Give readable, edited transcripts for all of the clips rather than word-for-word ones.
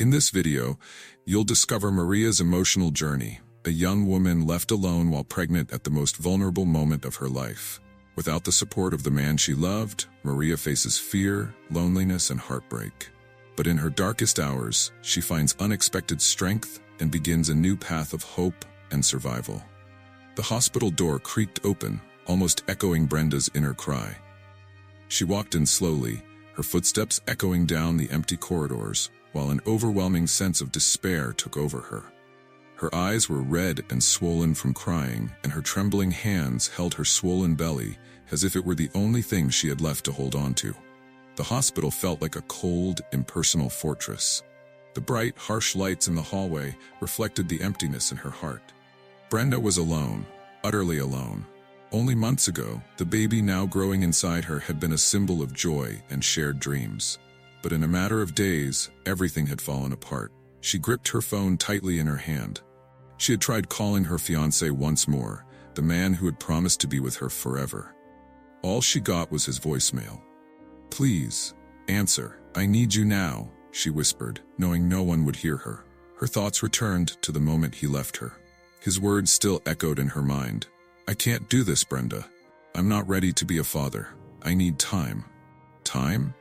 In this video, you'll discover Maria's emotional journey, a young woman left alone while pregnant at the most vulnerable moment of her life. Without the support of the man she loved, Maria faces fear, loneliness, and heartbreak. But in her darkest hours, she finds unexpected strength and begins a new path of hope and survival. The hospital door creaked open, almost echoing Brenda's inner cry. She walked in slowly, her footsteps echoing down the empty corridors, while an overwhelming sense of despair took over her. Her eyes were red and swollen from crying, and her trembling hands held her swollen belly as if it were the only thing she had left to hold on to. The hospital felt like a cold, impersonal fortress. The bright, harsh lights in the hallway reflected the emptiness in her heart. Brenda was alone, utterly alone. Only months ago, the baby now growing inside her had been a symbol of joy and shared dreams. But in a matter of days, everything had fallen apart. She gripped her phone tightly in her hand. She had tried calling her fiancé once more, the man who had promised to be with her forever. All she got was his voicemail. "Please, answer. I need you now," she whispered, knowing no one would hear her. Her thoughts returned to the moment he left her. His words still echoed in her mind. "I can't do this, Brenda. I'm not ready to be a father. I need time." Time?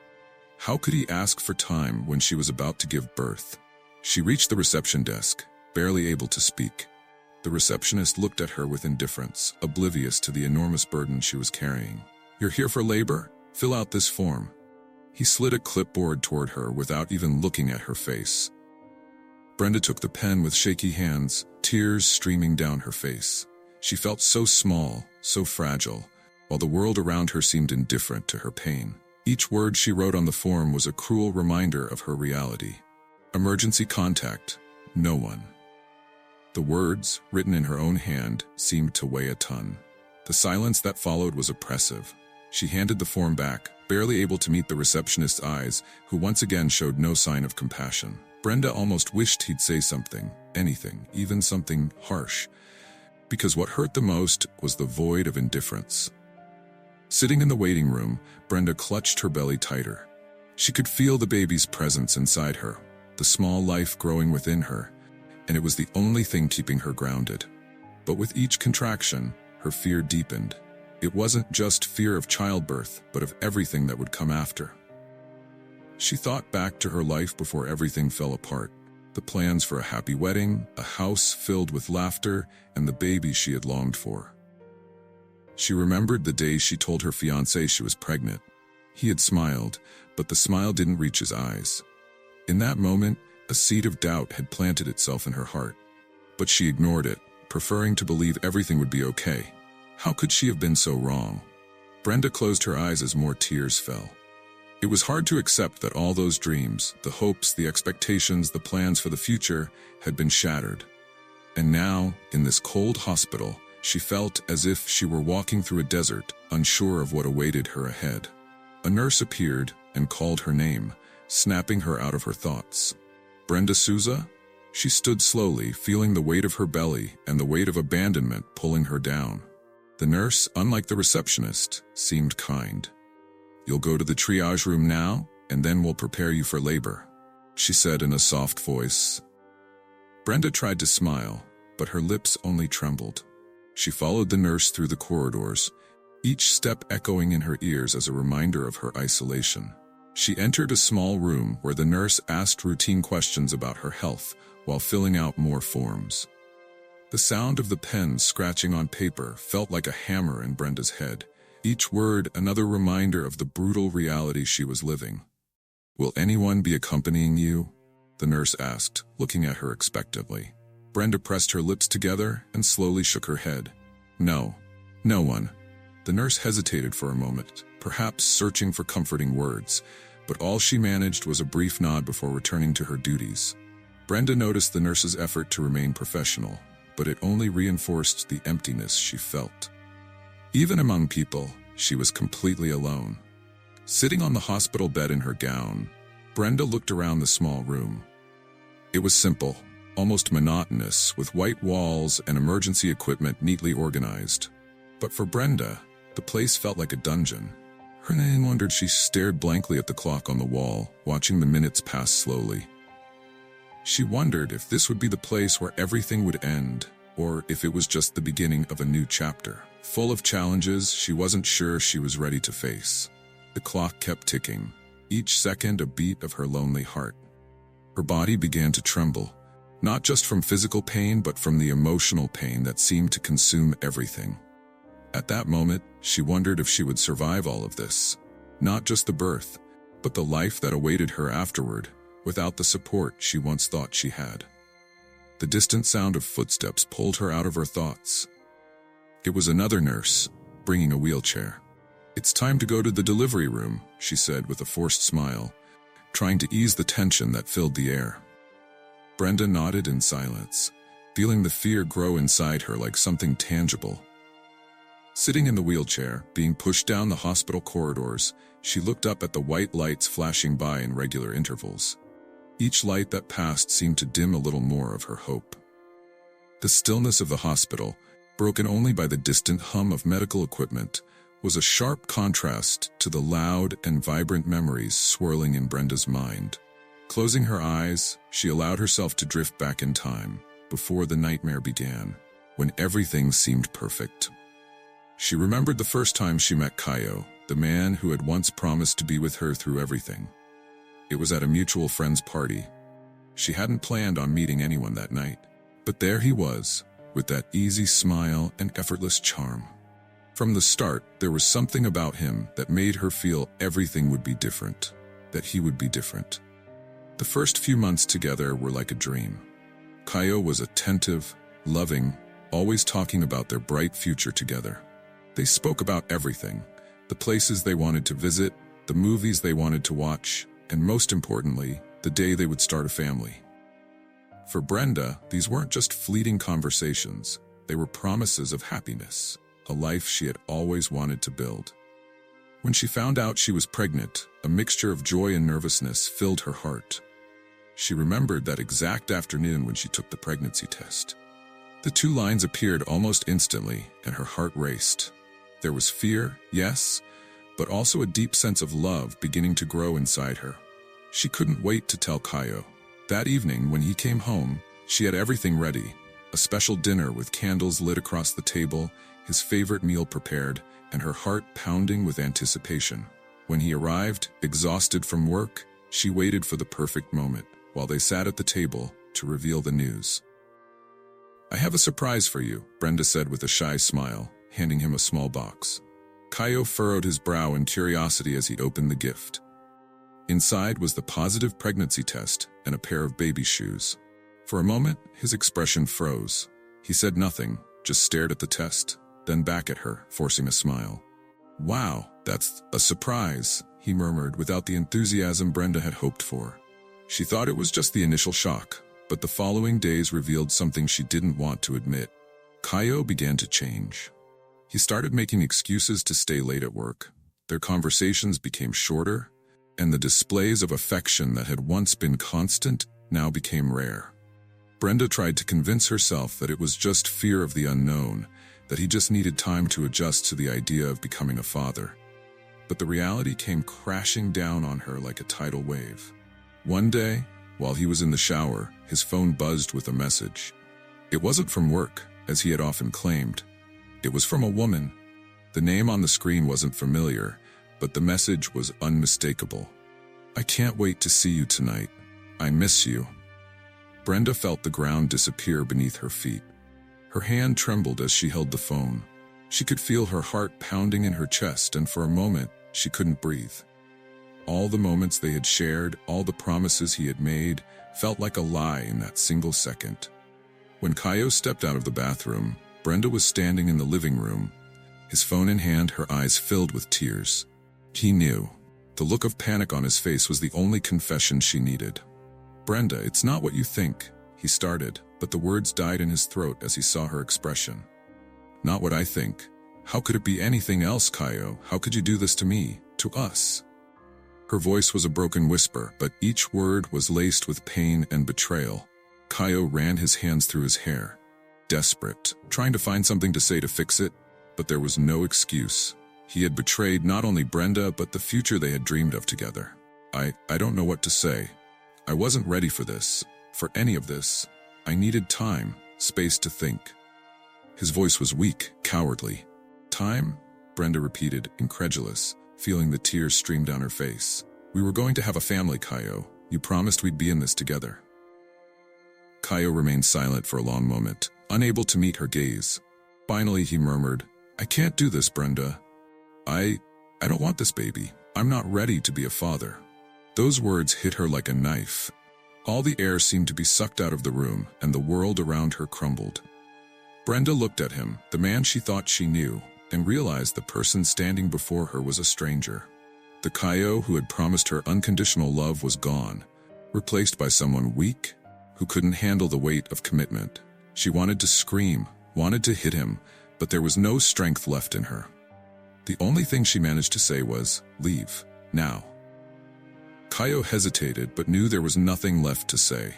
How could he ask for time when she was about to give birth? She reached the reception desk, barely able to speak. The receptionist looked at her with indifference, oblivious to the enormous burden she was carrying. "You're here for labor? Fill out this form." He slid a clipboard toward her without even looking at her face. Brenda took the pen with shaky hands, tears streaming down her face. She felt so small, so fragile, while the world around her seemed indifferent to her pain. Each word she wrote on the form was a cruel reminder of her reality. Emergency contact, no one. The words, written in her own hand, seemed to weigh a ton. The silence that followed was oppressive. She handed the form back, barely able to meet the receptionist's eyes, who once again showed no sign of compassion. Brenda almost wished he'd say something, anything, even something harsh, because what hurt the most was the void of indifference. Sitting in the waiting room, Brenda clutched her belly tighter. She could feel the baby's presence inside her, the small life growing within her, and it was the only thing keeping her grounded. But with each contraction, her fear deepened. It wasn't just fear of childbirth, but of everything that would come after. She thought back to her life before everything fell apart. The plans for a happy wedding, a house filled with laughter, and the baby she had longed for. She remembered the day she told her fiancé she was pregnant. He had smiled, but the smile didn't reach his eyes. In that moment, a seed of doubt had planted itself in her heart. But she ignored it, preferring to believe everything would be okay. How could she have been so wrong? Brenda closed her eyes as more tears fell. It was hard to accept that all those dreams, the hopes, the expectations, the plans for the future, had been shattered. And now, in this cold hospital, she felt as if she were walking through a desert, unsure of what awaited her ahead. A nurse appeared and called her name, snapping her out of her thoughts. "Brenda Souza?" She stood slowly, feeling the weight of her belly and the weight of abandonment pulling her down. The nurse, unlike the receptionist, seemed kind. "You'll go to the triage room now, and then we'll prepare you for labor," she said in a soft voice. Brenda tried to smile, but her lips only trembled. She followed the nurse through the corridors, each step echoing in her ears as a reminder of her isolation. She entered a small room where the nurse asked routine questions about her health while filling out more forms. The sound of the pen scratching on paper felt like a hammer in Brenda's head, each word another reminder of the brutal reality she was living. "Will anyone be accompanying you?" the nurse asked, looking at her expectantly. Brenda pressed her lips together and slowly shook her head. "No, no one." The nurse hesitated for a moment, perhaps searching for comforting words, but all she managed was a brief nod before returning to her duties. Brenda noticed the nurse's effort to remain professional, but it only reinforced the emptiness she felt. Even among people, she was completely alone. Sitting on the hospital bed in her gown, Brenda looked around the small room. It was simple, almost monotonous, with white walls and emergency equipment neatly organized. But for Brenda, the place felt like a dungeon. Her name wondered. She stared blankly at the clock on the wall, watching the minutes pass slowly. She wondered if this would be the place where everything would end, or if it was just the beginning of a new chapter. Full of challenges she wasn't sure she was ready to face. The clock kept ticking, each second a beat of her lonely heart. Her body began to tremble, not just from physical pain but from the emotional pain that seemed to consume everything. At that moment, she wondered if she would survive all of this. Not just the birth, but the life that awaited her afterward, without the support she once thought she had. The distant sound of footsteps pulled her out of her thoughts. It was another nurse, bringing a wheelchair. "It's time to go to the delivery room," she said with a forced smile, trying to ease the tension that filled the air. Brenda nodded in silence, feeling the fear grow inside her like something tangible. Sitting in the wheelchair, being pushed down the hospital corridors, she looked up at the white lights flashing by in regular intervals. Each light that passed seemed to dim a little more of her hope. The stillness of the hospital, broken only by the distant hum of medical equipment, was a sharp contrast to the loud and vibrant memories swirling in Brenda's mind. Closing her eyes, she allowed herself to drift back in time, before the nightmare began, when everything seemed perfect. She remembered the first time she met Kaio, the man who had once promised to be with her through everything. It was at a mutual friend's party. She hadn't planned on meeting anyone that night, but there he was, with that easy smile and effortless charm. From the start, there was something about him that made her feel everything would be different, that he would be different. The first few months together were like a dream. Kaio was attentive, loving, always talking about their bright future together. They spoke about everything, the places they wanted to visit, the movies they wanted to watch, and most importantly, the day they would start a family. For Brenda, these weren't just fleeting conversations, they were promises of happiness, a life she had always wanted to build. When she found out she was pregnant, a mixture of joy and nervousness filled her heart. She remembered that exact afternoon when she took the pregnancy test. The two lines appeared almost instantly, and her heart raced. There was fear, yes, but also a deep sense of love beginning to grow inside her. She couldn't wait to tell Kaio. That evening, when he came home, she had everything ready. A special dinner with candles lit across the table, his favorite meal prepared, and her heart pounding with anticipation. When he arrived, exhausted from work, she waited for the perfect moment, while they sat at the table, to reveal the news. "I have a surprise for you," Brenda said with a shy smile, handing him a small box. Kaio furrowed his brow in curiosity as he opened the gift. Inside was the positive pregnancy test and a pair of baby shoes. For a moment, his expression froze. He said nothing, just stared at the test, then back at her, forcing a smile. "Wow, that's a surprise," he murmured without the enthusiasm Brenda had hoped for. She thought it was just the initial shock, but the following days revealed something she didn't want to admit. Kaio began to change. He started making excuses to stay late at work. Their conversations became shorter, and the displays of affection that had once been constant now became rare. Brenda tried to convince herself that it was just fear of the unknown, that he just needed time to adjust to the idea of becoming a father. But the reality came crashing down on her like a tidal wave. One day, while he was in the shower, his phone buzzed with a message. It wasn't from work, as he had often claimed. It was from a woman. The name on the screen wasn't familiar, but the message was unmistakable. "I can't wait to see you tonight. I miss you." Brenda felt the ground disappear beneath her feet. Her hand trembled as she held the phone. She could feel her heart pounding in her chest, and for a moment, she couldn't breathe. All the moments they had shared, all the promises he had made, felt like a lie in that single second. When Kaio stepped out of the bathroom, Brenda was standing in the living room, his phone in hand, her eyes filled with tears. He knew. The look of panic on his face was the only confession she needed. "Brenda, it's not what you think," he started, but the words died in his throat as he saw her expression. "Not what I think. How could it be anything else, Kaio? How could you do this to me, to us?" Her voice was a broken whisper, but each word was laced with pain and betrayal. Kaio ran his hands through his hair, desperate, trying to find something to say to fix it, but there was no excuse. He had betrayed not only Brenda, but the future they had dreamed of together. I don't know what to say. I wasn't ready for this. For any of this, I needed time, space to think. His voice was weak, cowardly. Time? Brenda repeated, incredulous, feeling the tears stream down her face. We were going to have a family, Kaio. You promised we'd be in this together. Kaio remained silent for a long moment, unable to meet her gaze. Finally, he murmured, I can't do this, Brenda. I don't want this baby. I'm not ready to be a father. Those words hit her like a knife. All the air seemed to be sucked out of the room, and the world around her crumbled. Brenda looked at him, the man she thought she knew, and realized the person standing before her was a stranger. The Kaio who had promised her unconditional love was gone, replaced by someone weak, who couldn't handle the weight of commitment. She wanted to scream, wanted to hit him, but there was no strength left in her. The only thing she managed to say was, leave, now. Kaio hesitated but knew there was nothing left to say.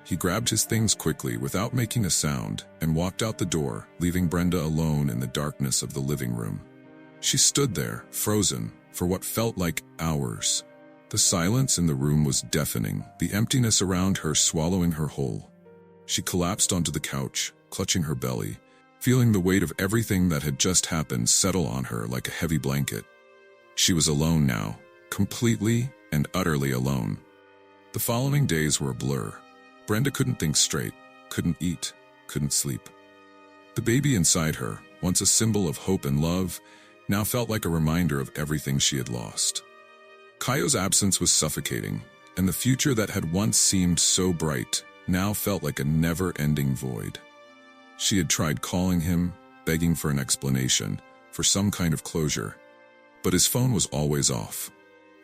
He grabbed his things quickly without making a sound and walked out the door, leaving Brenda alone in the darkness of the living room. She stood there, frozen, for what felt like hours. The silence in the room was deafening, the emptiness around her swallowing her whole. She collapsed onto the couch, clutching her belly, feeling the weight of everything that had just happened settle on her like a heavy blanket. She was alone now, completely and utterly alone. The following days were a blur. Brenda couldn't think straight, couldn't eat, couldn't sleep. The baby inside her, once a symbol of hope and love, now felt like a reminder of everything she had lost. Kaio's absence was suffocating, and the future that had once seemed so bright now felt like a never-ending void. She had tried calling him, begging for an explanation, for some kind of closure, but his phone was always off.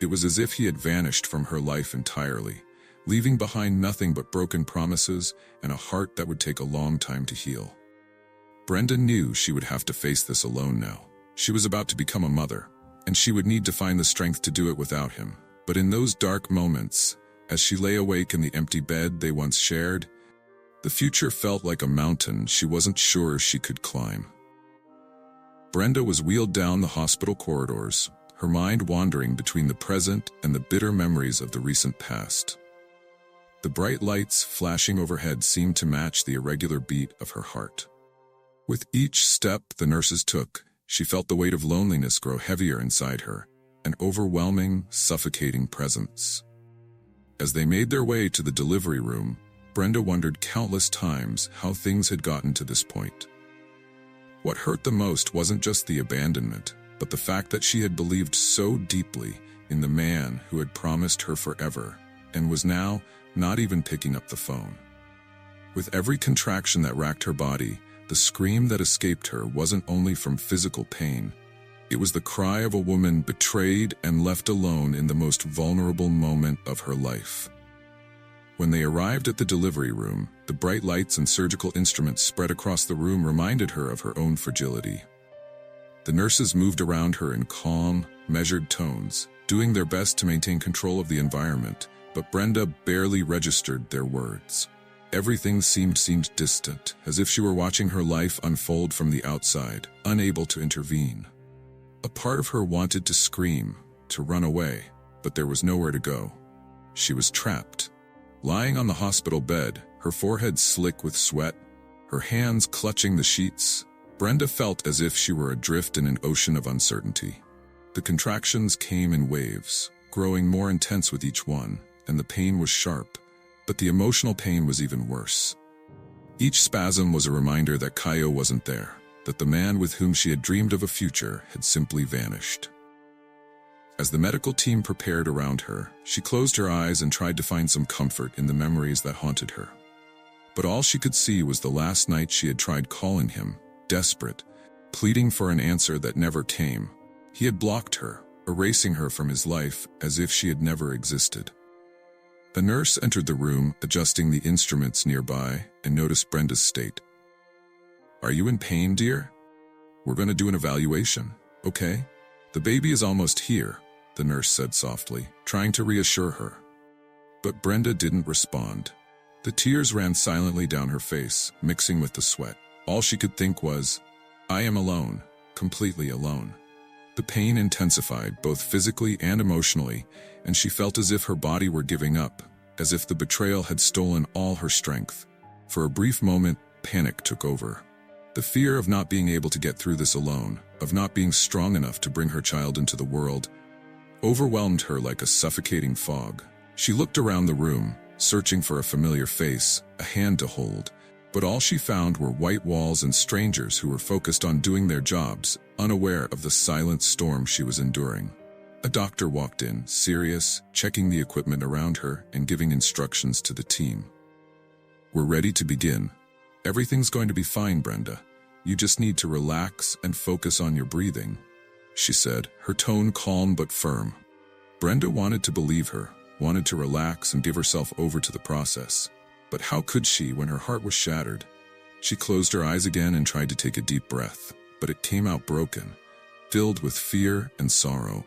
It was as if he had vanished from her life entirely, leaving behind nothing but broken promises and a heart that would take a long time to heal. Brenda knew she would have to face this alone now. She was about to become a mother, and she would need to find the strength to do it without him. But in those dark moments, as she lay awake in the empty bed they once shared, the future felt like a mountain she wasn't sure she could climb. Brenda was wheeled down the hospital corridors, her mind wandering between the present and the bitter memories of the recent past. The bright lights flashing overhead seemed to match the irregular beat of her heart. With each step the nurses took, she felt the weight of loneliness grow heavier inside her, an overwhelming, suffocating presence. As they made their way to the delivery room, Brenda wondered countless times how things had gotten to this point. What hurt the most wasn't just the abandonment, but the fact that she had believed so deeply in the man who had promised her forever, and was now not even picking up the phone. With every contraction that racked her body, the scream that escaped her wasn't only from physical pain. It was the cry of a woman betrayed and left alone in the most vulnerable moment of her life. When they arrived at the delivery room, the bright lights and surgical instruments spread across the room reminded her of her own fragility. The nurses moved around her in calm, measured tones, doing their best to maintain control of the environment, but Brenda barely registered their words. Everything seemed distant, as if she were watching her life unfold from the outside, unable to intervene. A part of her wanted to scream, to run away, but there was nowhere to go. She was trapped. Lying on the hospital bed, her forehead slick with sweat, her hands clutching the sheets, Brenda felt as if she were adrift in an ocean of uncertainty. The contractions came in waves, growing more intense with each one, and the pain was sharp, but the emotional pain was even worse. Each spasm was a reminder that Kaio wasn't there, that the man with whom she had dreamed of a future had simply vanished. As the medical team prepared around her, she closed her eyes and tried to find some comfort in the memories that haunted her. But all she could see was the last night she had tried calling him, desperate, pleading for an answer that never came. He had blocked her, erasing her from his life as if she had never existed. A nurse entered the room, adjusting the instruments nearby, and noticed Brenda's state. "Are you in pain, dear? We're going to do an evaluation, okay? The baby is almost here," the nurse said softly, trying to reassure her. But Brenda didn't respond. The tears ran silently down her face, mixing with the sweat. All she could think was, "I am alone, completely alone." The pain intensified, both physically and emotionally, and she felt as if her body were giving up, as if the betrayal had stolen all her strength. For a brief moment, panic took over. The fear of not being able to get through this alone, of not being strong enough to bring her child into the world, overwhelmed her like a suffocating fog. She looked around the room, searching for a familiar face, a hand to hold. But all she found were white walls and strangers who were focused on doing their jobs, unaware of the silent storm she was enduring. A doctor walked in, serious, checking the equipment around her and giving instructions to the team. "We're ready to begin. Everything's going to be fine, Brenda. You just need to relax and focus on your breathing," she said, her tone calm but firm. Brenda wanted to believe her, wanted to relax and give herself over to the process. But how could she when her heart was shattered? She closed her eyes again and tried to take a deep breath, but it came out broken, filled with fear and sorrow.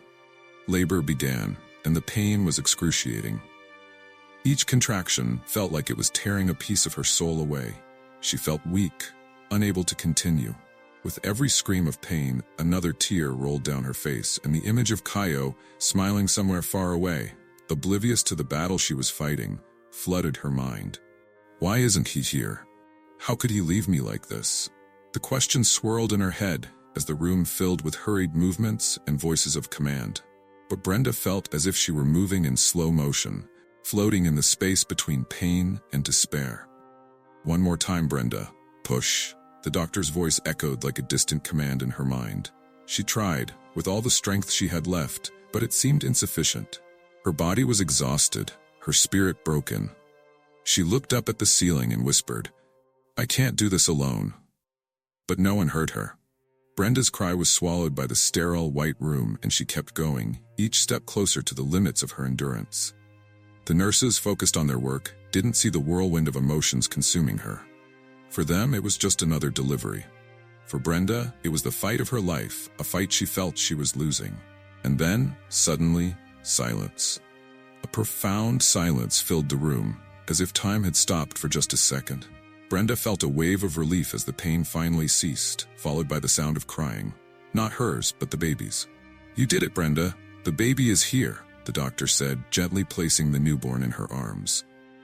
Labor began, and the pain was excruciating. Each contraction felt like it was tearing a piece of her soul away. She felt weak, unable to continue. With every scream of pain, another tear rolled down her face, and the image of Kaio, smiling somewhere far away, oblivious to the battle she was fighting, flooded her mind. Why isn't he here? How could he leave me like this? The question swirled in her head as the room filled with hurried movements and voices of command. But Brenda felt as if she were moving in slow motion, floating in the space between pain and despair. "One more time, Brenda. Push." The doctor's voice echoed like a distant command in her mind. She tried, with all the strength she had left, but it seemed insufficient. Her body was exhausted, her spirit broken. She looked up at the ceiling and whispered, "I can't do this alone." But no one heard her. Brenda's cry was swallowed by the sterile white room, and she kept going, each step closer to the limits of her endurance. The nurses, focused on their work, didn't see the whirlwind of emotions consuming her. For them, it was just another delivery. For Brenda, it was the fight of her life, a fight she felt she was losing. And then, suddenly, silence. A profound silence filled the room, as if time had stopped for just a second. Brenda felt a wave of relief as the pain finally ceased, followed by the sound of crying. Not hers, but the baby's. "You did it, Brenda. The baby is here," the doctor said, gently placing the newborn in her arms.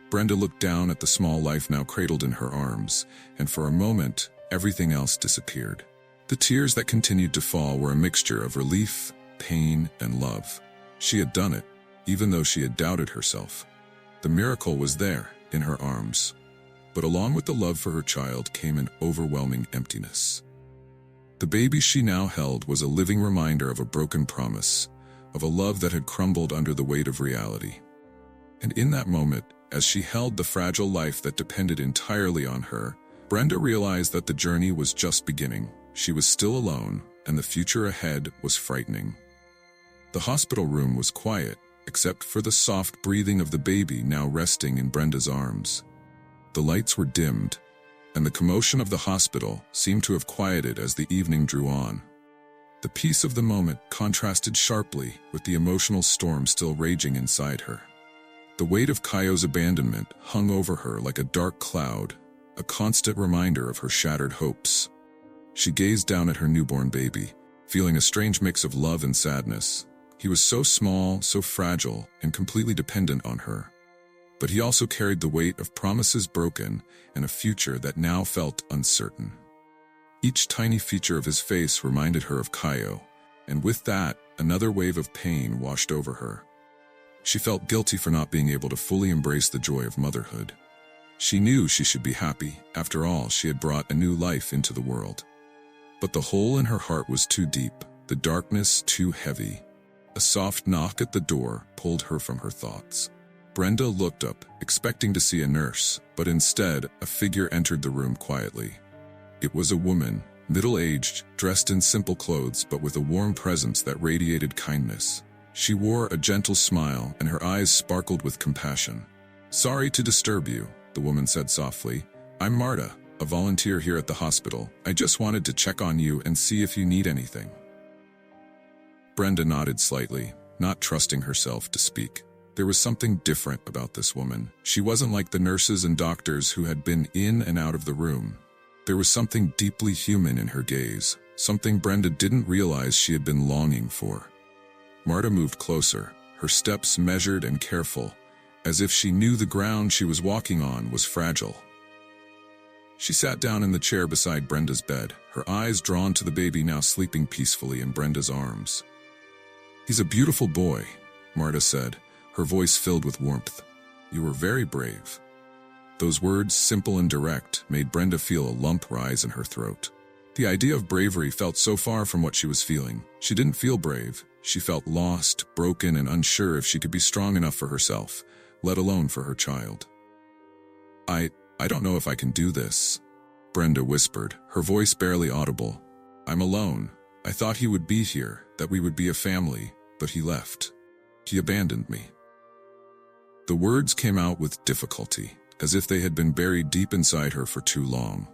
Brenda looked down at the small life now cradled in her arms, and for a moment, everything else disappeared. The tears that continued to fall were a mixture of relief, pain, and love. She had done it, even though she had doubted herself. The miracle was there, in her arms. But along with the love for her child came an overwhelming emptiness. The baby she now held was a living reminder of a broken promise, of a love that had crumbled under the weight of reality. And in that moment, as she held the fragile life that depended entirely on her, Brenda realized that the journey was just beginning. She was still alone, and the future ahead was frightening. The hospital room was quiet, except for the soft breathing of the baby now resting in Brenda's arms. The lights were dimmed, and the commotion of the hospital seemed to have quieted as the evening drew on. The peace of the moment contrasted sharply with the emotional storm still raging inside her. The weight of Kaio's abandonment hung over her like a dark cloud, a constant reminder of her shattered hopes. She gazed down at her newborn baby, feeling a strange mix of love and sadness. He was so small, so fragile, and completely dependent on her. But he also carried the weight of promises broken and a future that now felt uncertain. Each tiny feature of his face reminded her of Kaio, and with that, another wave of pain washed over her. She felt guilty for not being able to fully embrace the joy of motherhood. She knew she should be happy. After all, she had brought a new life into the world. But the hole in her heart was too deep, the darkness too heavy. A soft knock at the door pulled her from her thoughts. Brenda looked up, expecting to see a nurse, but instead, a figure entered the room quietly. It was a woman, middle-aged, dressed in simple clothes but with a warm presence that radiated kindness. She wore a gentle smile, and her eyes sparkled with compassion. "Sorry to disturb you," the woman said softly. "I'm Marta, a volunteer here at the hospital. I just wanted to check on you and see if you need anything." Brenda nodded slightly, not trusting herself to speak. There was something different about this woman. She wasn't like the nurses and doctors who had been in and out of the room. There was something deeply human in her gaze, something Brenda didn't realize she had been longing for. Marta moved closer, her steps measured and careful, as if she knew the ground she was walking on was fragile. She sat down in the chair beside Brenda's bed, her eyes drawn to the baby now sleeping peacefully in Brenda's arms. "He's a beautiful boy," Marta said, her voice filled with warmth. "You were very brave." Those words, simple and direct, made Brenda feel a lump rise in her throat. The idea of bravery felt so far from what she was feeling. She didn't feel brave. She felt lost, broken, and unsure if she could be strong enough for herself, let alone for her child. I don't know if I can do this," Brenda whispered, her voice barely audible. "I'm alone. I thought he would be here, that we would be a family, but he left. He abandoned me." The words came out with difficulty, as if they had been buried deep inside her for too long.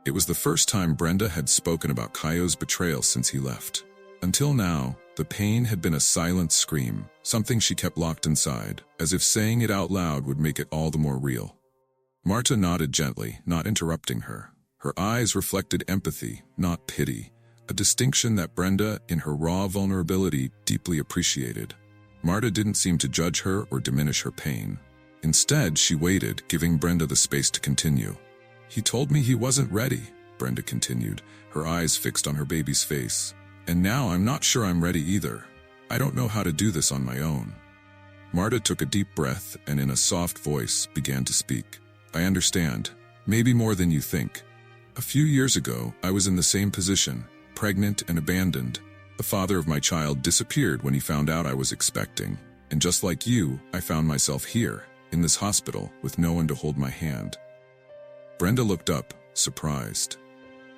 It was the first time Brenda had spoken about Kayo's betrayal since he left. Until now, the pain had been a silent scream, something she kept locked inside, as if saying it out loud would make it all the more real. Marta nodded gently, not interrupting her. Her eyes reflected empathy, not pity, a distinction that Brenda, in her raw vulnerability, deeply appreciated. Marta didn't seem to judge her or diminish her pain. Instead, she waited, giving Brenda the space to continue. "He told me he wasn't ready," Brenda continued, her eyes fixed on her baby's face. "And now I'm not sure I'm ready either. I don't know how to do this on my own." Marta took a deep breath and in a soft voice began to speak. "I understand. Maybe more than you think. A few years ago, I was in the same position, pregnant and abandoned. The father of my child disappeared when he found out I was expecting. And just like you, I found myself here, in this hospital, with no one to hold my hand." Brenda looked up, surprised.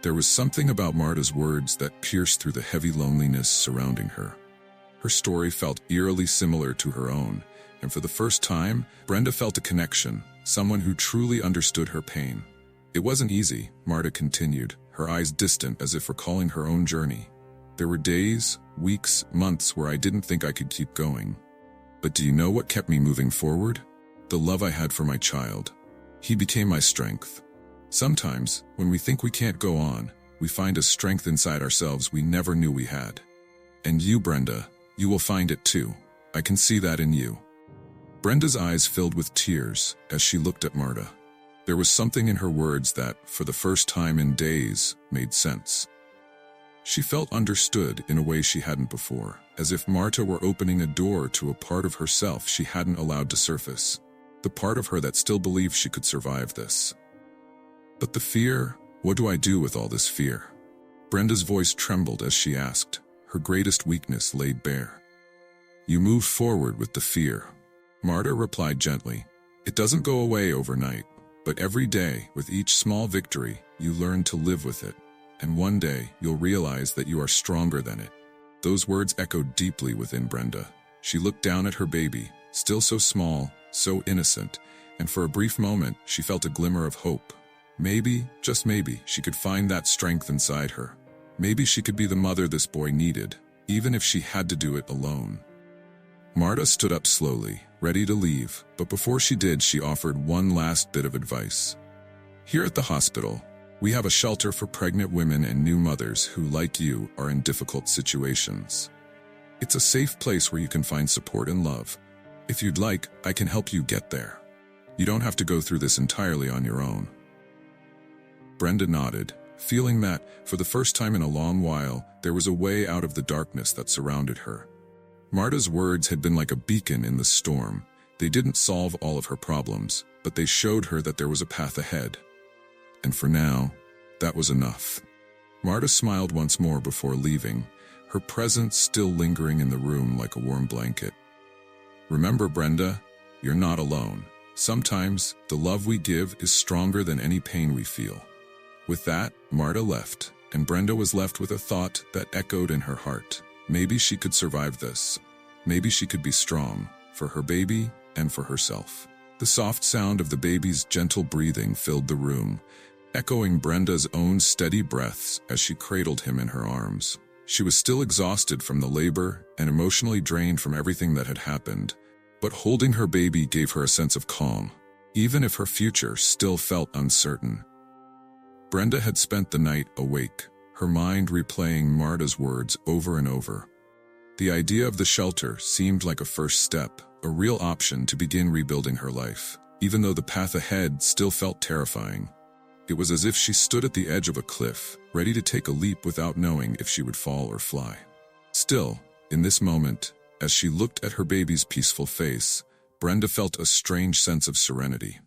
There was something about Marta's words that pierced through the heavy loneliness surrounding her. Her story felt eerily similar to her own, and for the first time, Brenda felt a connection, someone who truly understood her pain. "It wasn't easy," Marta continued, her eyes distant as if recalling her own journey. "There were days, weeks, months where I didn't think I could keep going. But do you know what kept me moving forward? The love I had for my child. He became my strength. Sometimes, when we think we can't go on, we find a strength inside ourselves we never knew we had. And you, Brenda, you will find it too. I can see that in you." Brenda's eyes filled with tears as she looked at Marta. There was something in her words that, for the first time in days, made sense. She felt understood in a way she hadn't before, as if Marta were opening a door to a part of herself she hadn't allowed to surface, the part of her that still believed she could survive this. "But the fear, what do I do with all this fear?" Brenda's voice trembled as she asked, her greatest weakness laid bare. "You move forward with the fear," Marta replied gently. "It doesn't go away overnight, but every day, with each small victory, you learn to live with it. And one day, you'll realize that you are stronger than it." Those words echoed deeply within Brenda. She looked down at her baby, still so small, so innocent, and for a brief moment, she felt a glimmer of hope. Maybe, just maybe, she could find that strength inside her. Maybe she could be the mother this boy needed, even if she had to do it alone. Marta stood up slowly, ready to leave, but before she did, she offered one last bit of advice. "Here at the hospital, we have a shelter for pregnant women and new mothers who, like you, are in difficult situations. It's a safe place where you can find support and love. If you'd like, I can help you get there. You don't have to go through this entirely on your own." Brenda nodded, feeling that, for the first time in a long while, there was a way out of the darkness that surrounded her. Marta's words had been like a beacon in the storm. They didn't solve all of her problems, but they showed her that there was a path ahead. And for now, that was enough. Marta smiled once more before leaving, her presence still lingering in the room like a warm blanket. "Remember, Brenda, you're not alone. Sometimes, the love we give is stronger than any pain we feel." With that, Marta left, and Brenda was left with a thought that echoed in her heart. Maybe she could survive this. Maybe she could be strong, for her baby and for herself. The soft sound of the baby's gentle breathing filled the room, echoing Brenda's own steady breaths as she cradled him in her arms. She was still exhausted from the labor and emotionally drained from everything that had happened, but holding her baby gave her a sense of calm, even if her future still felt uncertain. Brenda had spent the night awake, her mind replaying Marta's words over and over. The idea of the shelter seemed like a first step, a real option to begin rebuilding her life, even though the path ahead still felt terrifying. It was as if she stood at the edge of a cliff, ready to take a leap without knowing if she would fall or fly. Still, in this moment, as she looked at her baby's peaceful face, Brenda felt a strange sense of serenity.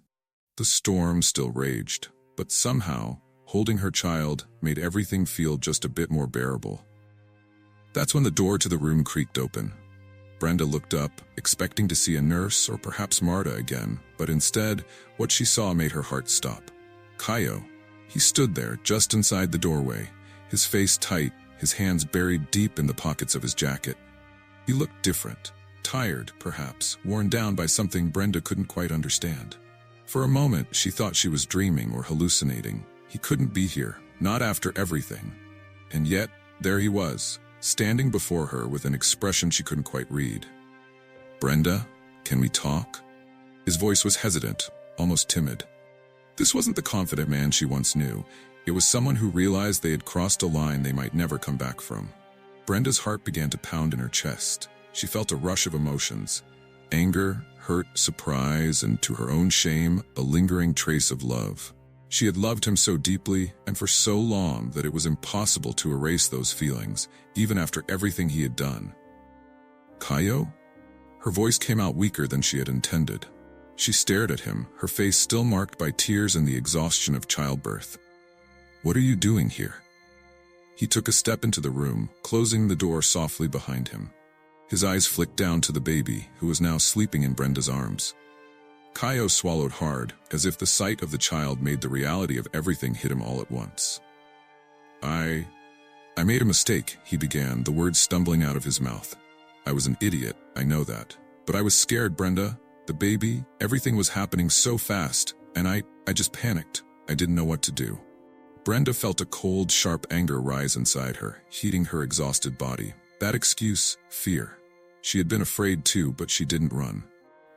The storm still raged, but somehow, holding her child made everything feel just a bit more bearable. That's when the door to the room creaked open. Brenda looked up, expecting to see a nurse or perhaps Marta again, but instead, what she saw made her heart stop. Kaio. He stood there, just inside the doorway, his face tight, his hands buried deep in the pockets of his jacket. He looked different, tired, perhaps, worn down by something Brenda couldn't quite understand. For a moment, she thought she was dreaming or hallucinating. He couldn't be here, not after everything. And yet, there he was, standing before her with an expression she couldn't quite read. "Brenda, can we talk?" His voice was hesitant, almost timid. This wasn't the confident man she once knew. It was someone who realized they had crossed a line they might never come back from. Brenda's heart began to pound in her chest. She felt a rush of emotions: anger, hurt, surprise, and to her own shame, a lingering trace of love. She had loved him so deeply and for so long that it was impossible to erase those feelings, even after everything he had done. "Kaio?" Her voice came out weaker than she had intended. She stared at him, her face still marked by tears and the exhaustion of childbirth. "What are you doing here?" He took a step into the room, closing the door softly behind him. His eyes flicked down to the baby, who was now sleeping in Brenda's arms. Kaio swallowed hard, as if the sight of the child made the reality of everything hit him all at once. I made a mistake," he began, the words stumbling out of his mouth. "I was an idiot, I know that. But I was scared, Brenda. The baby, everything was happening so fast, and I just panicked. I didn't know what to do." Brenda felt a cold, sharp anger rise inside her, heating her exhausted body. That excuse, fear. She had been afraid too, but she didn't run.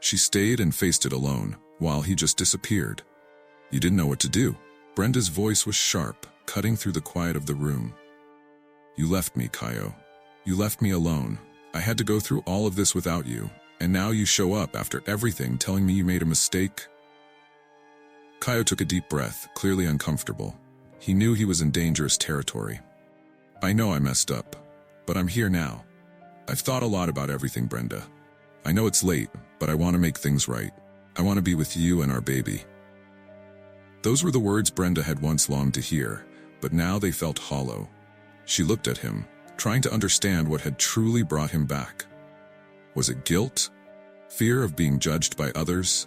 She stayed and faced it alone, while he just disappeared. "You didn't know what to do." Brenda's voice was sharp, cutting through the quiet of the room. "You left me, Kaio. You left me alone. I had to go through all of this without you, and now you show up after everything telling me you made a mistake?" Kaio took a deep breath, clearly uncomfortable. He knew he was in dangerous territory. "I know I messed up, but I'm here now. I've thought a lot about everything, Brenda. I know it's late, but I want to make things right. I want to be with you and our baby." Those were the words Brenda had once longed to hear, but now they felt hollow. She looked at him, trying to understand what had truly brought him back. Was it guilt? Fear of being judged by others?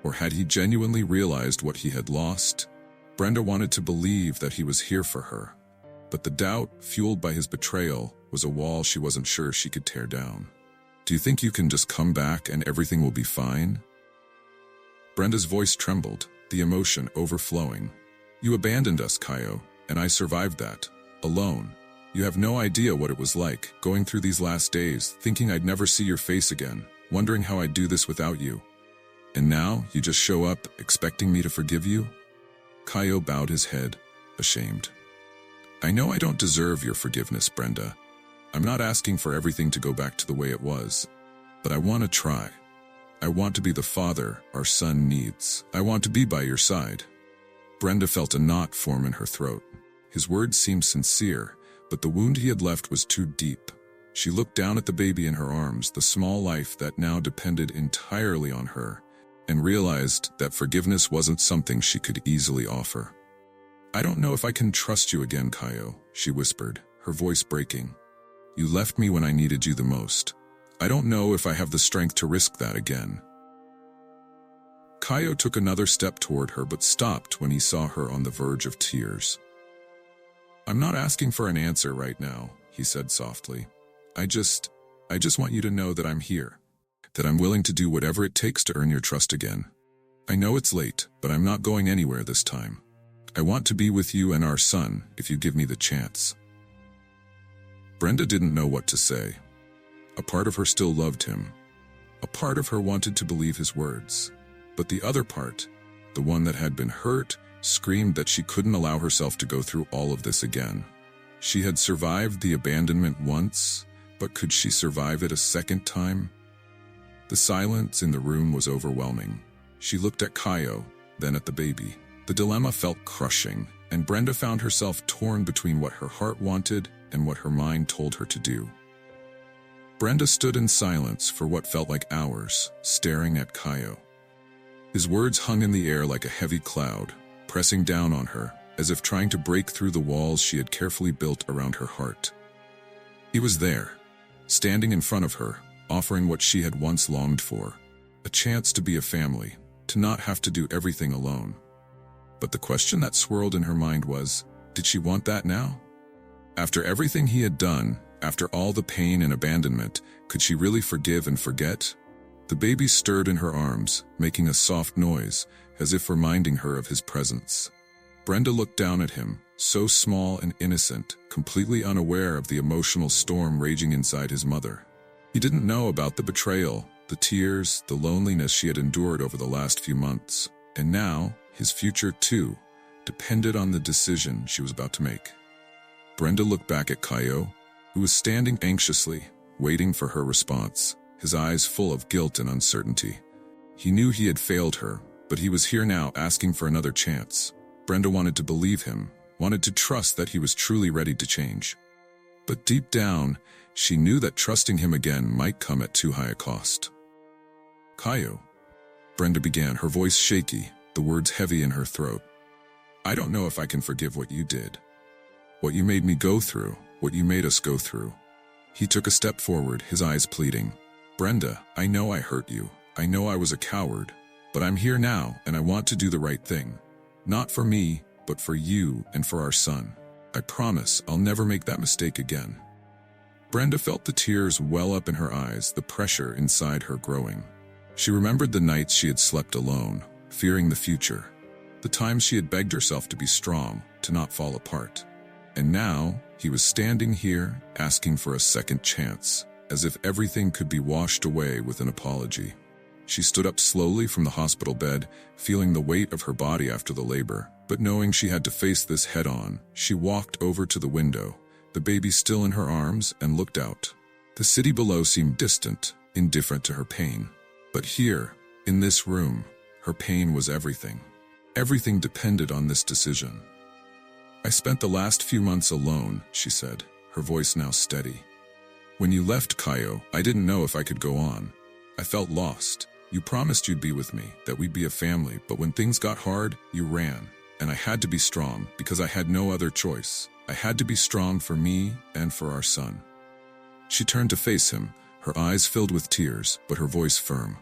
Or had he genuinely realized what he had lost? Brenda wanted to believe that he was here for her, but the doubt, fueled by his betrayal, was a wall she wasn't sure she could tear down. "Do you think you can just come back and everything will be fine?" Brenda's voice trembled, the emotion overflowing. "You abandoned us, Kaio, and I survived that, alone. You have no idea what it was like, going through these last days, thinking I'd never see your face again, wondering how I'd do this without you. And now, you just show up, expecting me to forgive you?" Kaio bowed his head, ashamed. "I know I don't deserve your forgiveness, Brenda. I'm not asking for everything to go back to the way it was, but I want to try. I want to be the father our son needs. I want to be by your side." Brenda felt a knot form in her throat. His words seemed sincere, but the wound he had left was too deep. She looked down at the baby in her arms, the small life that now depended entirely on her, and realized that forgiveness wasn't something she could easily offer. "I don't know if I can trust you again, Kaio," she whispered, her voice breaking. "You left me when I needed you the most. I don't know if I have the strength to risk that again." Kaio took another step toward her but stopped when he saw her on the verge of tears. "I'm not asking for an answer right now," he said softly. I just want you to know that I'm here, that I'm willing to do whatever it takes to earn your trust again. I know it's late, but I'm not going anywhere this time. I want to be with you and our son if you give me the chance." Brenda didn't know what to say. A part of her still loved him. A part of her wanted to believe his words. But the other part, the one that had been hurt, screamed that she couldn't allow herself to go through all of this again. She had survived the abandonment once, but could she survive it a second time? The silence in the room was overwhelming. She looked at Kaio, then at the baby. The dilemma felt crushing, and Brenda found herself torn between what her heart wanted and what her mind told her to do. Brenda stood in silence for what felt like hours, staring at Kaio. His words hung in the air like a heavy cloud, pressing down on her, as if trying to break through the walls she had carefully built around her heart. He was there, standing in front of her, offering what she had once longed for, a chance to be a family, to not have to do everything alone. But the question that swirled in her mind was, did she want that now? After everything he had done, after all the pain and abandonment, could she really forgive and forget? The baby stirred in her arms, making a soft noise, as if reminding her of his presence. Brenda looked down at him, so small and innocent, completely unaware of the emotional storm raging inside his mother. He didn't know about the betrayal, the tears, the loneliness she had endured over the last few months. And now, his future, too, depended on the decision she was about to make. Brenda looked back at Kaio, who was standing anxiously, waiting for her response, his eyes full of guilt and uncertainty. He knew he had failed her, but he was here now asking for another chance. Brenda wanted to believe him, wanted to trust that he was truly ready to change. But deep down, she knew that trusting him again might come at too high a cost. Kaio, Brenda began, her voice shaky, the words heavy in her throat. I don't know if I can forgive what you did. What you made me go through, what you made us go through. He took a step forward, his eyes pleading. Brenda, I know I hurt you. I know I was a coward. But I'm here now, and I want to do the right thing. Not for me, but for you and for our son. I promise I'll never make that mistake again. Brenda felt the tears well up in her eyes, the pressure inside her growing. She remembered the nights she had slept alone, fearing the future. The times she had begged herself to be strong, to not fall apart. And now, he was standing here, asking for a second chance, as if everything could be washed away with an apology. She stood up slowly from the hospital bed, feeling the weight of her body after the labor, but knowing she had to face this head-on, she walked over to the window, the baby still in her arms, and looked out. The city below seemed distant, indifferent to her pain. But here, in this room, her pain was everything. Everything depended on this decision. I spent the last few months alone, she said, her voice now steady. When you left Kaio, I didn't know if I could go on. I felt lost. You promised you'd be with me, that we'd be a family, but when things got hard, you ran. And I had to be strong, because I had no other choice. I had to be strong for me and for our son. She turned to face him, her eyes filled with tears, but her voice firm.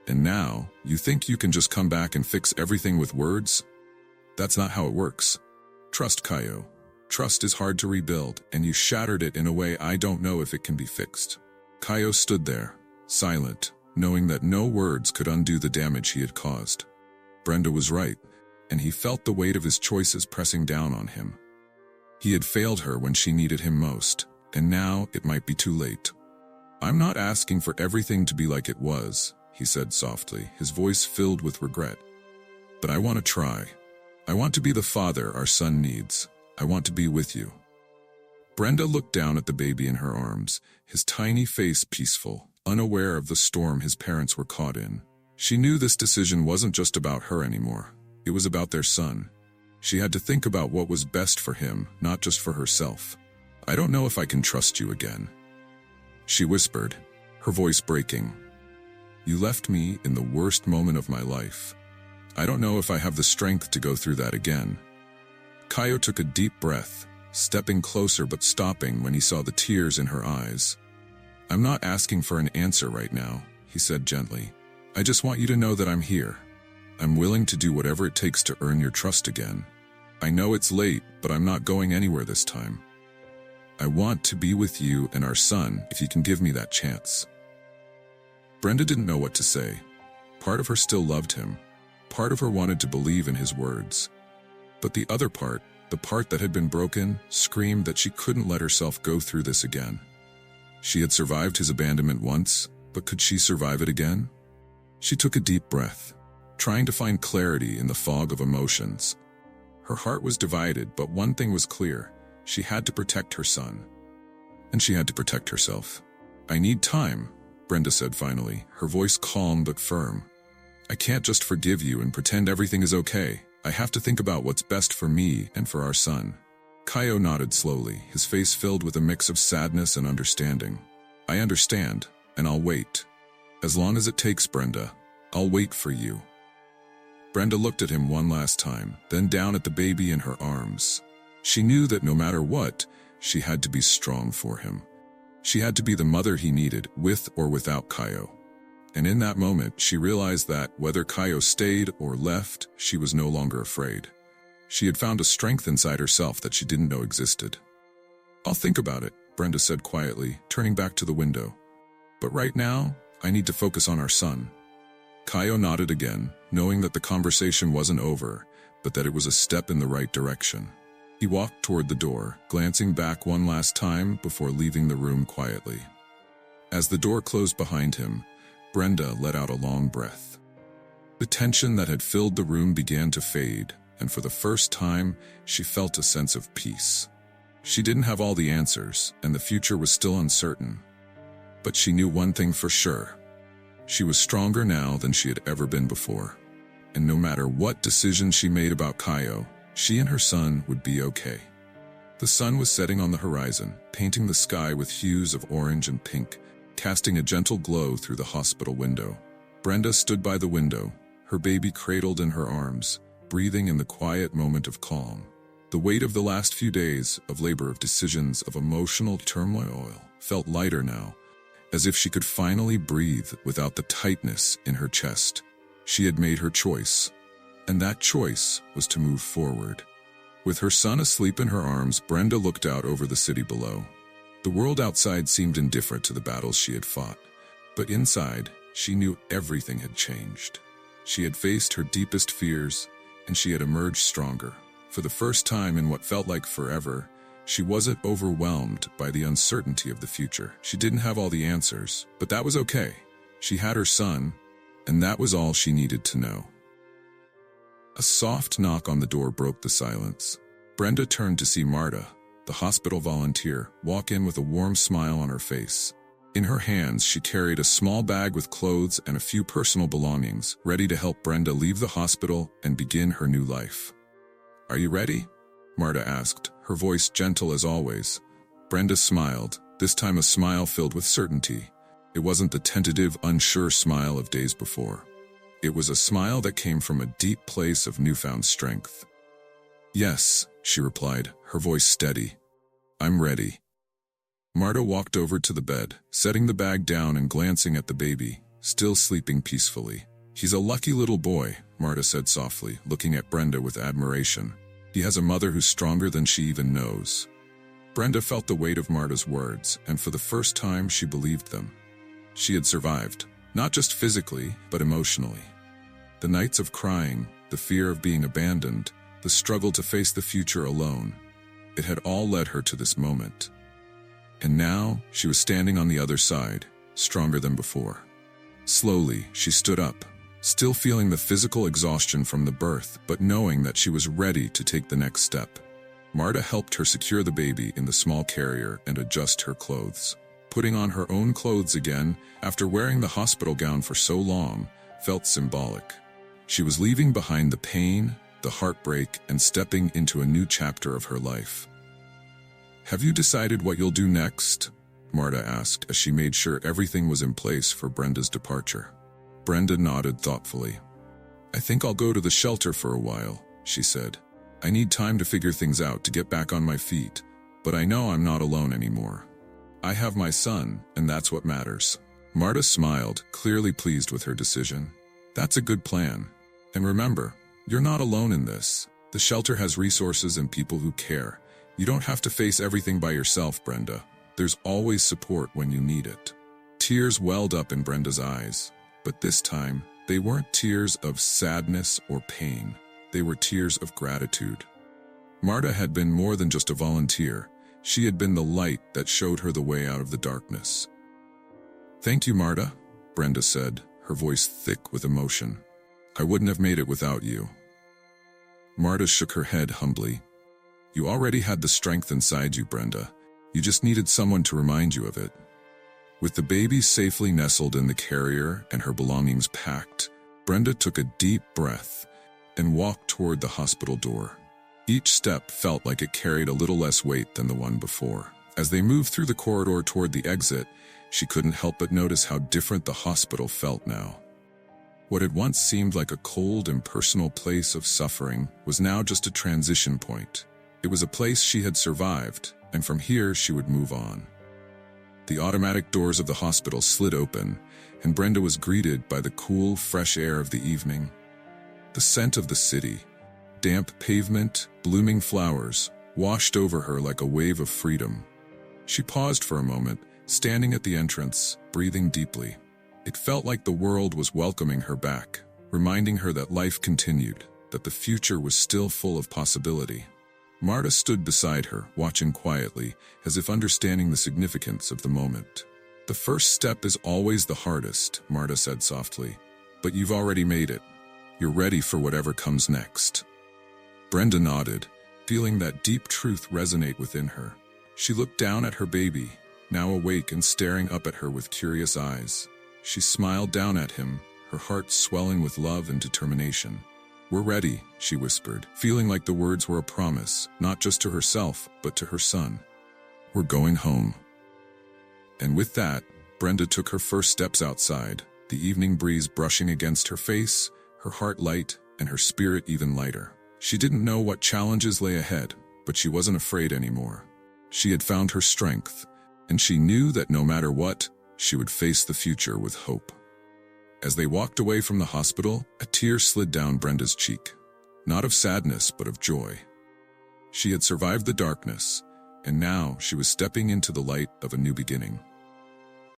And now, you think you can just come back and fix everything with words? That's not how it works. Trust, Kaio. Trust is hard to rebuild, and you shattered it in a way I don't know if it can be fixed. Kaio stood there, silent, knowing that no words could undo the damage he had caused. Brenda was right, and he felt the weight of his choices pressing down on him. He had failed her when she needed him most, and now it might be too late. I'm not asking for everything to be like it was, he said softly, his voice filled with regret. But I want to try. I want to be the father our son needs. I want to be with you. Brenda looked down at the baby in her arms, his tiny face peaceful, unaware of the storm his parents were caught in. She knew this decision wasn't just about her anymore. It was about their son. She had to think about what was best for him, not just for herself. I don't know if I can trust you again, she whispered, her voice breaking. You left me in the worst moment of my life. I don't know if I have the strength to go through that again. Kaio took a deep breath, stepping closer but stopping when he saw the tears in her eyes. I'm not asking for an answer right now, he said gently. I just want you to know that I'm here. I'm willing to do whatever it takes to earn your trust again. I know it's late, but I'm not going anywhere this time. I want to be with you and our son if you can give me that chance. Brenda didn't know what to say. Part of her still loved him. Part of her wanted to believe in his words. But the other part, the part that had been broken, screamed that she couldn't let herself go through this again. She had survived his abandonment once, but could she survive it again? She took a deep breath, trying to find clarity in the fog of emotions. Her heart was divided, but one thing was clear. She had to protect her son. And she had to protect herself. I need time, Brenda said finally, her voice calm but firm. I can't just forgive you and pretend everything is okay. I have to think about what's best for me and for our son. Kaio nodded slowly, his face filled with a mix of sadness and understanding. I understand, and I'll wait. As long as it takes, Brenda, I'll wait for you. Brenda looked at him one last time, then down at the baby in her arms. She knew that no matter what, she had to be strong for him. She had to be the mother he needed, with or without Kaio. And in that moment, she realized that, whether Kaio stayed or left, she was no longer afraid. She had found a strength inside herself that she didn't know existed. I'll think about it, Brenda said quietly, turning back to the window. But right now, I need to focus on our son. Kaio nodded again, knowing that the conversation wasn't over, but that it was a step in the right direction. He walked toward the door, glancing back one last time before leaving the room quietly. As the door closed behind him, Brenda let out a long breath. The tension that had filled the room began to fade, and for the first time, she felt a sense of peace. She didn't have all the answers, and the future was still uncertain. But she knew one thing for sure. She was stronger now than she had ever been before. And no matter what decision she made about Kaio, she and her son would be okay. The sun was setting on the horizon, painting the sky with hues of orange and pink, casting a gentle glow through the hospital window. Brenda stood by the window, her baby cradled in her arms, breathing in the quiet moment of calm. The weight of the last few days, of labor, of decisions, of emotional turmoil, felt lighter now, as if she could finally breathe without the tightness in her chest. She had made her choice, and that choice was to move forward. With her son asleep in her arms, Brenda looked out over the city below. The world outside seemed indifferent to the battles she had fought, but inside, she knew everything had changed. She had faced her deepest fears, and she had emerged stronger. For the first time in what felt like forever, she wasn't overwhelmed by the uncertainty of the future. She didn't have all the answers, but that was okay. She had her son, and that was all she needed to know. A soft knock on the door broke the silence. Brenda turned to see Marta, the hospital volunteer, walk in with a warm smile on her face. In her hands, she carried a small bag with clothes and a few personal belongings, ready to help Brenda leave the hospital and begin her new life. Are you ready? Marta asked, her voice gentle as always. Brenda smiled, this time a smile filled with certainty. It wasn't the tentative, unsure smile of days before. It was a smile that came from a deep place of newfound strength. Yes, she replied, her voice steady. I'm ready. Marta walked over to the bed, setting the bag down and glancing at the baby, still sleeping peacefully. He's a lucky little boy, Marta said softly, looking at Brenda with admiration. He has a mother who's stronger than she even knows. Brenda felt the weight of Marta's words, and for the first time she believed them. She had survived, not just physically, but emotionally. The nights of crying, the fear of being abandoned, the struggle to face the future alone. It had all led her to this moment. And now, she was standing on the other side, stronger than before. Slowly, she stood up, still feeling the physical exhaustion from the birth, but knowing that she was ready to take the next step. Marta helped her secure the baby in the small carrier and adjust her clothes. Putting on her own clothes again, after wearing the hospital gown for so long, felt symbolic. She was leaving behind the pain, the heartbreak, and stepping into a new chapter of her life. Have you decided what you'll do next? Marta asked as she made sure everything was in place for Brenda's departure. Brenda nodded thoughtfully. I think I'll go to the shelter for a while, she said. I need time to figure things out to get back on my feet, but I know I'm not alone anymore. I have my son, and that's what matters. Marta smiled, clearly pleased with her decision. That's a good plan. And remember, you're not alone in this. The shelter has resources and people who care. You don't have to face everything by yourself, Brenda. There's always support when you need it. Tears welled up in Brenda's eyes, but this time, they weren't tears of sadness or pain. They were tears of gratitude. Marta had been more than just a volunteer. She had been the light that showed her the way out of the darkness. Thank you, Marta, Brenda said, her voice thick with emotion. I wouldn't have made it without you. Marta shook her head humbly. You already had the strength inside you, Brenda. You just needed someone to remind you of it. With the baby safely nestled in the carrier and her belongings packed, Brenda took a deep breath and walked toward the hospital door. Each step felt like it carried a little less weight than the one before. As they moved through the corridor toward the exit, she couldn't help but notice how different the hospital felt now. What had once seemed like a cold, impersonal place of suffering was now just a transition point. It was a place she had survived, and from here she would move on. The automatic doors of the hospital slid open, and Brenda was greeted by the cool, fresh air of the evening. The scent of the city, damp pavement, blooming flowers, washed over her like a wave of freedom. She paused for a moment, standing at the entrance, breathing deeply. It felt like the world was welcoming her back, reminding her that life continued, that the future was still full of possibility. Marta stood beside her, watching quietly, as if understanding the significance of the moment. "The first step is always the hardest," Marta said softly, "but you've already made it. You're ready for whatever comes next." Brenda nodded, feeling that deep truth resonate within her. She looked down at her baby, now awake and staring up at her with curious eyes. She smiled down at him, her heart swelling with love and determination. "We're ready," she whispered, feeling like the words were a promise, not just to herself, but to her son. "We're going home." And with that, Brenda took her first steps outside, the evening breeze brushing against her face, her heart light, and her spirit even lighter. She didn't know what challenges lay ahead, but she wasn't afraid anymore. She had found her strength, and she knew that no matter what, she would face the future with hope. As they walked away from the hospital, a tear slid down Brenda's cheek. Not of sadness, but of joy. She had survived the darkness, and now she was stepping into the light of a new beginning.